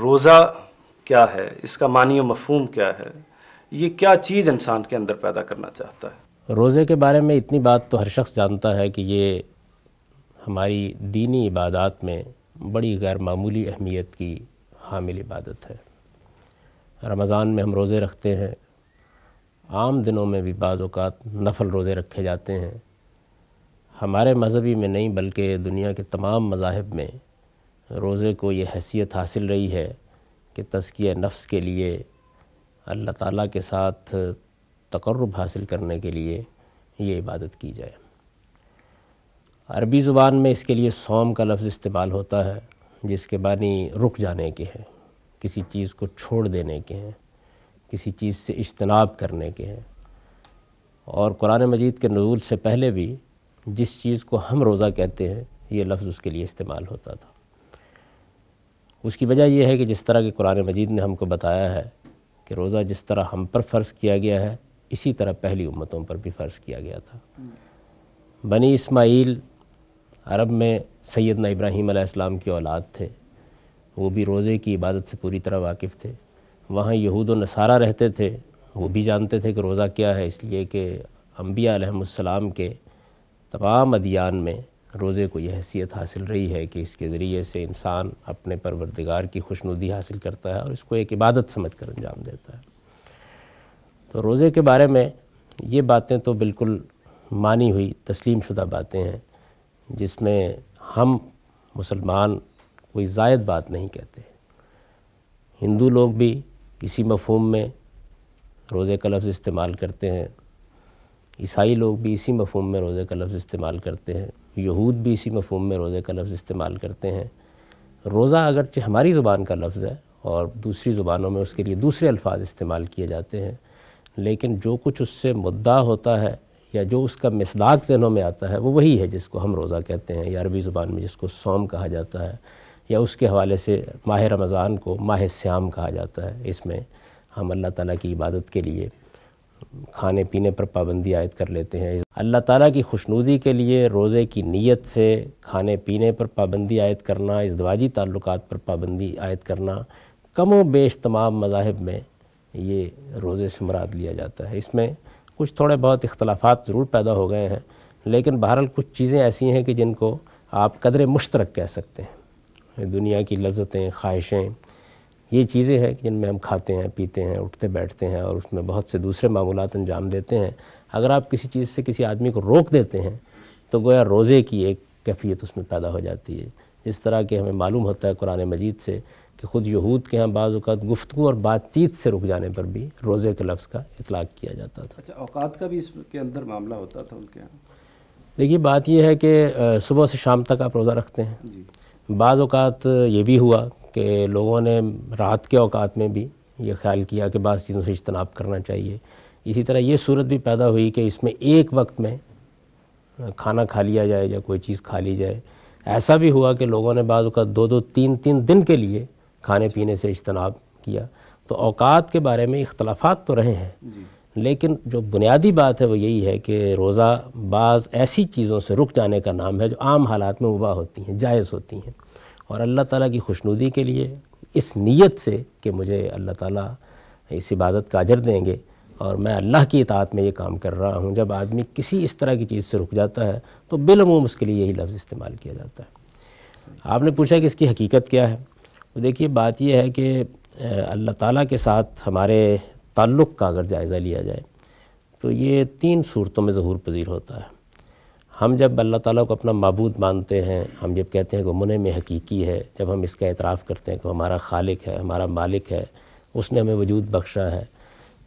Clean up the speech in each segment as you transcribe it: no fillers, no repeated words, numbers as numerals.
روزہ کیا ہے، اس کا معنی و مفہوم کیا ہے، یہ کیا چیز انسان کے اندر پیدا کرنا چاہتا ہے؟ روزے کے بارے میں اتنی بات تو ہر شخص جانتا ہے کہ یہ ہماری دینی عبادات میں بڑی غیر معمولی اہمیت کی حامل عبادت ہے۔ رمضان میں ہم روزے رکھتے ہیں، عام دنوں میں بھی بعض اوقات نفل روزے رکھے جاتے ہیں۔ ہمارے مذہبی میں نہیں بلکہ دنیا کے تمام مذاہب میں روزے کو یہ حیثیت حاصل رہی ہے کہ تزکیہ نفس کے لیے، اللہ تعالیٰ کے ساتھ تقرب حاصل کرنے کے لیے یہ عبادت کی جائے۔ عربی زبان میں اس کے لیے صوم کا لفظ استعمال ہوتا ہے، جس کے معنی رک جانے کے ہیں، کسی چیز کو چھوڑ دینے کے ہیں، کسی چیز سے اجتناب کرنے کے ہیں۔ اور قرآن مجید کے نزول سے پہلے بھی جس چیز کو ہم روزہ کہتے ہیں یہ لفظ اس کے لیے استعمال ہوتا تھا۔ اس کی وجہ یہ ہے کہ جس طرح کہ قرآن مجید نے ہم کو بتایا ہے کہ روزہ جس طرح ہم پر فرض کیا گیا ہے اسی طرح پہلی امتوں پر بھی فرض کیا گیا تھا۔ بنی اسماعیل عرب میں سیدنا ابراہیم علیہ السلام کی اولاد تھے، وہ بھی روزے کی عبادت سے پوری طرح واقف تھے۔ وہاں یہود و نصارہ رہتے تھے، وہ بھی جانتے تھے کہ روزہ کیا ہے، اس لیے کہ انبیاء علیہم السلام کے تمام ادیان میں روزے کو یہ حیثیت حاصل رہی ہے کہ اس کے ذریعے سے انسان اپنے پروردگار کی خوشنودی حاصل کرتا ہے اور اس کو ایک عبادت سمجھ کر انجام دیتا ہے۔ تو روزے کے بارے میں یہ باتیں تو بالکل مانی ہوئی تسلیم شدہ باتیں ہیں، جس میں ہم مسلمان کوئی زائد بات نہیں کہتے۔ ہندو لوگ بھی اسی مفہوم میں روزے کا لفظ استعمال کرتے ہیں، عیسائی لوگ بھی اسی مفہوم میں روزے کا لفظ استعمال کرتے ہیں، یہود بھی اسی مفہوم میں روزے کا لفظ استعمال کرتے ہیں۔ روزہ اگرچہ ہماری زبان کا لفظ ہے اور دوسری زبانوں میں اس کے لیے دوسرے الفاظ استعمال کیے جاتے ہیں، لیکن جو کچھ اس سے مدعا ہوتا ہے یا جو اس کا مصداق ذہنوں میں آتا ہے وہ وہی ہے جس کو ہم روزہ کہتے ہیں، یا عربی زبان میں جس کو صوم کہا جاتا ہے، یا اس کے حوالے سے ماہ رمضان کو ماہ صیام کہا جاتا ہے۔ اس میں ہم اللہ تعالیٰ کی عبادت کے لیے کھانے پینے پر پابندی عائد کر لیتے ہیں۔ اللہ تعالیٰ کی خوشنودی کے لیے روزے کی نیت سے کھانے پینے پر پابندی عائد کرنا، ازدواجی تعلقات پر پابندی عائد کرنا، کم و بیش تمام مذاہب میں یہ روزے سے مراد لیا جاتا ہے۔ اس میں کچھ تھوڑے بہت اختلافات ضرور پیدا ہو گئے ہیں، لیکن بہرحال کچھ چیزیں ایسی ہیں کہ جن کو آپ قدر مشترک کہہ سکتے ہیں۔ دنیا کی لذتیں، خواہشیں، یہ چیزیں ہیں جن میں ہم کھاتے ہیں، پیتے ہیں، اٹھتے بیٹھتے ہیں اور اس میں بہت سے دوسرے معمولات انجام دیتے ہیں۔ اگر آپ کسی چیز سے کسی آدمی کو روک دیتے ہیں تو گویا روزے کی ایک کیفیت اس میں پیدا ہو جاتی ہے، جس طرح کہ ہمیں معلوم ہوتا ہے قرآن مجید سے کہ خود یہود کے ہاں بعض اوقات گفتگو اور بات چیت سے رک جانے پر بھی روزے کے لفظ کا اطلاق کیا جاتا تھا۔ اچھا، اوقات کا بھی اس کے اندر معاملہ ہوتا تھا ان کے یہاں؟ دیکھیے بات یہ ہے کہ صبح سے شام تک آپ روزہ رکھتے ہیں۔ جی۔ بعض اوقات یہ بھی ہوا کہ لوگوں نے رات کے اوقات میں بھی یہ خیال کیا کہ بعض چیزوں سے اجتناب کرنا چاہیے۔ اسی طرح یہ صورت بھی پیدا ہوئی کہ اس میں ایک وقت میں کھانا کھا لیا جائے یا کوئی چیز کھا لی جائے۔ ایسا بھی ہوا کہ لوگوں نے بعض اوقات دو دو تین تین دن کے لیے کھانے پینے سے اجتناب کیا۔ تو اوقات کے بارے میں اختلافات تو رہے ہیں، لیکن جو بنیادی بات ہے وہ یہی ہے کہ روزہ بعض ایسی چیزوں سے رک جانے کا نام ہے جو عام حالات میں مباح ہوتی ہیں، جائز ہوتی ہیں، اور اللہ تعالیٰ کی خوشنودی کے لیے اس نیت سے کہ مجھے اللہ تعالیٰ اس عبادت کا اجر دیں گے اور میں اللہ کی اطاعت میں یہ کام کر رہا ہوں، جب آدمی کسی اس طرح کی چیز سے رک جاتا ہے تو بالعموم اس کے لیے یہی لفظ استعمال کیا جاتا ہے۔ آپ نے پوچھا کہ اس کی حقیقت کیا ہے؟ تو دیکھیے بات یہ ہے کہ اللہ تعالیٰ کے ساتھ ہمارے تعلق کا اگر جائزہ لیا جائے تو یہ تین صورتوں میں ظہور پذیر ہوتا ہے۔ ہم جب اللہ تعالیٰ کو اپنا معبود مانتے ہیں، ہم جب کہتے ہیں کہ منعم حقیقی ہے، جب ہم اس کا اعتراف کرتے ہیں کہ ہمارا خالق ہے، ہمارا مالک ہے، اس نے ہمیں وجود بخشا ہے،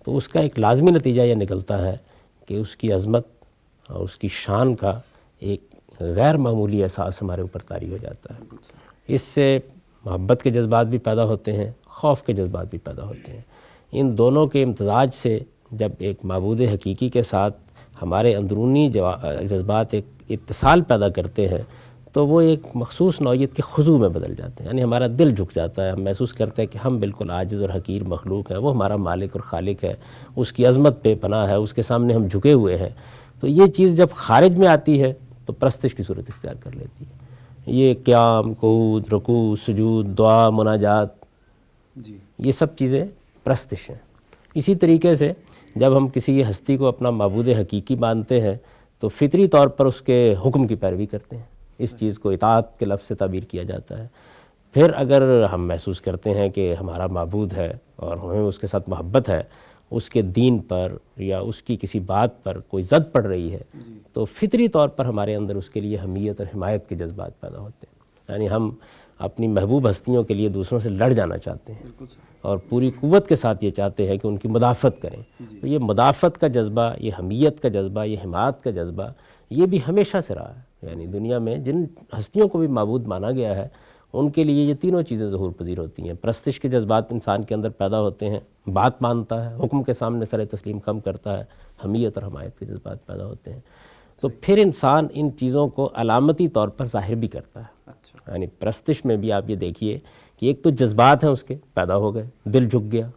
تو اس کا ایک لازمی نتیجہ یہ نکلتا ہے کہ اس کی عظمت اور اس کی شان کا ایک غیر معمولی احساس ہمارے اوپر طاری ہو جاتا ہے۔ اس سے محبت کے جذبات بھی پیدا ہوتے ہیں، خوف کے جذبات بھی پیدا ہوتے ہیں۔ ان دونوں کے امتزاج سے جب ایک معبود حقیقی کے ساتھ ہمارے اندرونی جذبات ایک اتصال پیدا کرتے ہیں تو وہ ایک مخصوص نوعیت کے خضوع میں بدل جاتے ہیں، یعنی ہمارا دل جھک جاتا ہے، ہم محسوس کرتے ہیں کہ ہم بالکل عاجز اور حقیر مخلوق ہیں، وہ ہمارا مالک اور خالق ہے، اس کی عظمت بے پناہ ہے، اس کے سامنے ہم جھکے ہوئے ہیں۔ تو یہ چیز جب خارج میں آتی ہے تو پرستش کی صورت اختیار کر لیتی ہے۔ یہ قیام، قعود، رکوع، سجود، دعا، مناجات، جی یہ سب چیزیں پرستش ہیں۔ اسی طریقے سے جب ہم کسی ہستی کو اپنا معبود حقیقی مانتے ہیں تو فطری طور پر اس کے حکم کی پیروی کرتے ہیں، اس چیز کو اطاعت کے لفظ سے تعبیر کیا جاتا ہے۔ پھر اگر ہم محسوس کرتے ہیں کہ ہمارا معبود ہے اور ہمیں اس کے ساتھ محبت ہے، اس کے دین پر یا اس کی کسی بات پر کوئی زد پڑ رہی ہے، تو فطری طور پر ہمارے اندر اس کے لیے حمیت اور حمایت کے جذبات پیدا ہوتے ہیں، یعنی ہم اپنی محبوب ہستیوں کے لیے دوسروں سے لڑ جانا چاہتے ہیں اور پوری قوت کے ساتھ یہ چاہتے ہیں کہ ان کی مدافعت کریں۔ تو یہ مدافعت کا جذبہ، یہ حمیت کا جذبہ، یہ حمایت کا جذبہ، یہ بھی ہمیشہ سے رہا ہے۔ یعنی دنیا میں جن ہستیوں کو بھی معبود مانا گیا ہے ان کے لیے یہ تینوں چیزیں ظہور پذیر ہوتی ہیں۔ پرستش کے جذبات انسان کے اندر پیدا ہوتے ہیں، بات مانتا ہے، حکم کے سامنے سر تسلیم خم کرتا ہے، حمیت اور حمایت کے جذبات پیدا ہوتے ہیں۔ تو پھر انسان ان چیزوں کو علامتی طور پر ظاہر بھی کرتا ہے۔ یعنی پرستش میں بھی آپ یہ دیکھیے کہ ایک تو جذبات ہیں اس کے پیدا ہو گئے، دل جھک گیا،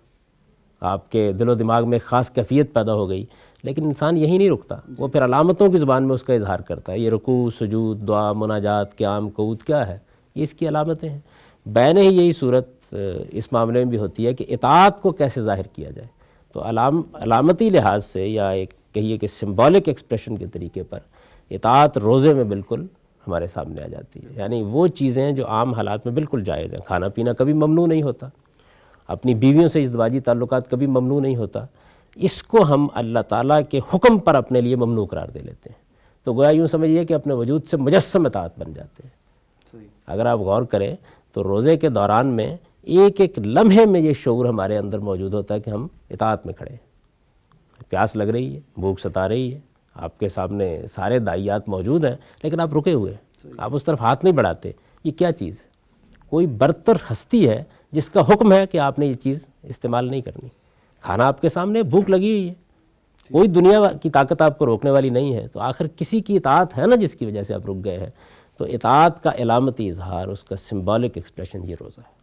آپ کے دل و دماغ میں خاص کیفیت پیدا ہو گئی، لیکن انسان یہی نہیں رکتا، وہ پھر علامتوں کی زبان میں اس کا اظہار کرتا ہے۔ یہ رکوع، سجود، دعا، مناجات، قیام، قعود کیا ہے؟ یہ اس کی علامتیں ہیں۔ بین ہی یہی صورت اس معاملے میں بھی ہوتی ہے کہ اطاعت کو کیسے ظاہر کیا جائے۔ تو علامتی لحاظ سے یا ایک کہیے کہ سمبولک ایکسپریشن کے طریقے پر اطاعت روزے میں بالکل ہمارے سامنے آ جاتی ہے۔ یعنی وہ چیزیں جو عام حالات میں بالکل جائز ہیں، کھانا پینا کبھی ممنوع نہیں ہوتا، اپنی بیویوں سے ازدواجی تعلقات کبھی ممنوع نہیں ہوتا، اس کو ہم اللہ تعالیٰ کے حکم پر اپنے لیے ممنوع قرار دے لیتے ہیں۔ تو گویا یوں سمجھیے کہ اپنے وجود سے مجسم اطاعت بن جاتے ہیں۔ اگر آپ غور کریں تو روزے کے دوران میں ایک ایک لمحے میں یہ شعور ہمارے اندر موجود ہوتا ہے کہ ہم اطاعت میں کھڑے ہیں۔ پیاس لگ رہی ہے، بھوک ستا رہی ہے، آپ کے سامنے سارے دائیات موجود ہیں، لیکن آپ رکے ہوئے ہیں، آپ اس طرف ہاتھ نہیں بڑھاتے۔ یہ کیا چیز ہے؟ کوئی برتر ہستی ہے جس کا حکم ہے کہ آپ نے یہ چیز استعمال نہیں کرنی۔ کھانا آپ کے سامنے، بھوک لگی ہوئی ہے، کوئی دنیا کی طاقت آپ کو روکنے والی نہیں ہے، تو آخر کسی کی اطاعت ہے نا جس کی وجہ سے آپ رک گئے ہیں۔ تو اطاعت کا علامتی اظہار، اس کا سمبولک ایکسپریشن یہ روزہ ہے۔